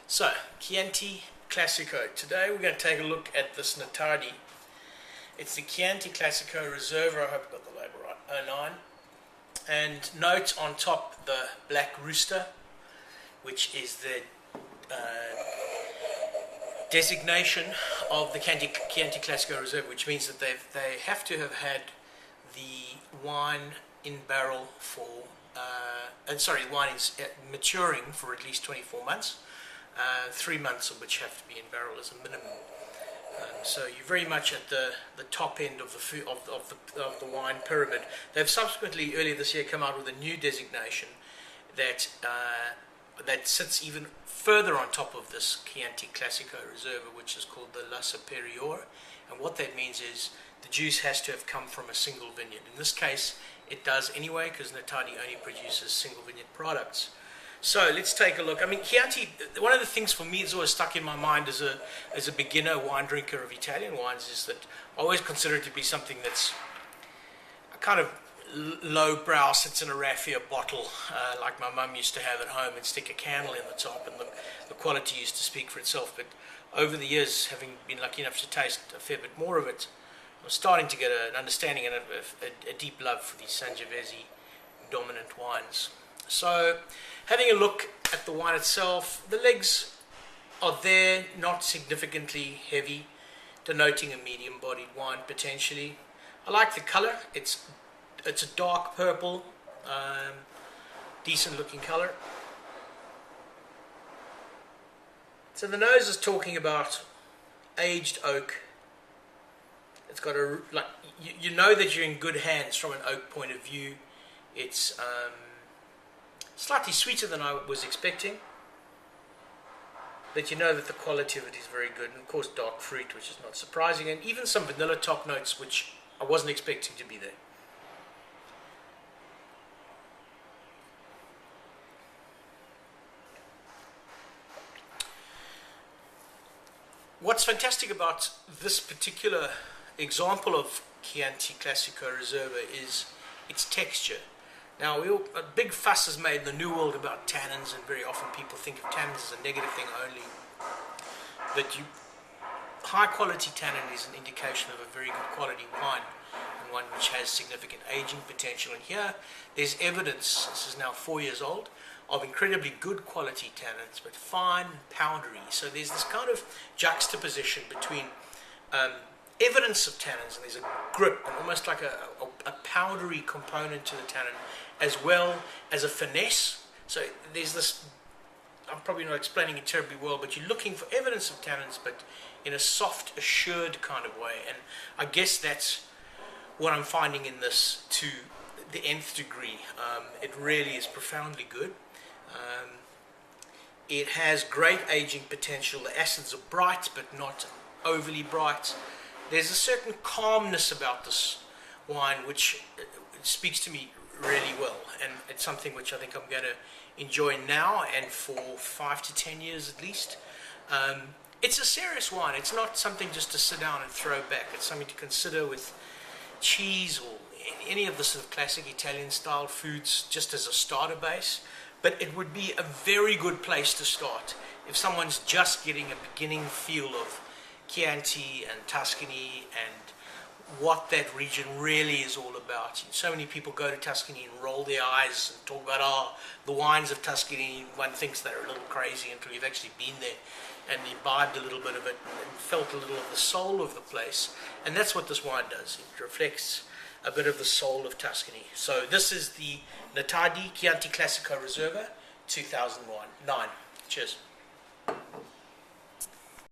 So, Chianti Classico. Today we're going to take a look at this Nittardi. It's the Chianti Classico Riserva, I hope I got the label right, 09. And note on top the black rooster, which is the designation of the Chianti Classico Riserva, which means that they have to have had the wine in barrel for, wine is maturing for at least 24 months. 3 months of which have to be in barrel as a minimum. So you're very much at the top end of the wine pyramid. They've subsequently, earlier this year, come out with a new designation that sits even further on top of this Chianti Classico Riserva, which is called the La Superiore. And what that means is the juice has to have come from a single vineyard. In this case, it does anyway, because Nittardi only produces single vineyard products. So let's take a look. I mean, Chianti, one of the things for me that's always stuck in my mind as a beginner wine drinker of Italian wines is that I always consider it to be something that's a kind of low-brow, sits in a raffia bottle, like my mum used to have at home, and stick a candle in the top, and the quality used to speak for itself. But over the years, having been lucky enough to taste a fair bit more of it, I'm starting to get an understanding and a deep love for these Sangiovese dominant wines. So, having a look at the wine itself, the legs are there, not significantly heavy, denoting a medium-bodied wine potentially. I like the color. It's a dark purple, decent-looking color. So the nose is talking about aged oak. It's got a you know that you're in good hands from an oak point of view. It's slightly sweeter than I was expecting, but you know that the quality of it is very good, and of course dark fruit, which is not surprising, and even some vanilla top notes which I wasn't expecting to be there. What's fantastic about this particular example of Chianti Classico Riserva is its texture. Now, a big fuss is made in the New World about tannins, and very often people think of tannins as a negative thing only. But high quality tannin is an indication of a very good quality wine, and one which has significant aging potential. And here, there's evidence, this is now 4 years old, of incredibly good quality tannins, but fine, powdery. So there's this kind of juxtaposition between evidence of tannins, and there's a grip, and almost like a powdery component to the tannin, as well as a finesse. So there's this, I'm probably not explaining it terribly well, but you're looking for evidence of tannins, but in a soft, assured kind of way. And I guess that's what I'm finding in this to the nth degree. It really is profoundly good. It has great aging potential. The acids are bright, but not overly bright. There's a certain calmness about this wine which speaks to me really well, and it's something which I think I'm going to enjoy now and for 5 to 10 years at least. It's a serious wine. It's not something just to sit down and throw back. It's something to consider with cheese or any of the sort of classic Italian style foods just as a starter base. But it would be a very good place to start if someone's just getting a beginning feel of Chianti and Tuscany and what that region really is all about. So many people go to Tuscany and roll their eyes and talk about, the wines of Tuscany. One thinks they're a little crazy until you've actually been there and imbibed a little bit of it and felt a little of the soul of the place. And that's what this wine does. It reflects a bit of the soul of Tuscany. So this is the Nittardi Chianti Classico Riserva 2009. Cheers.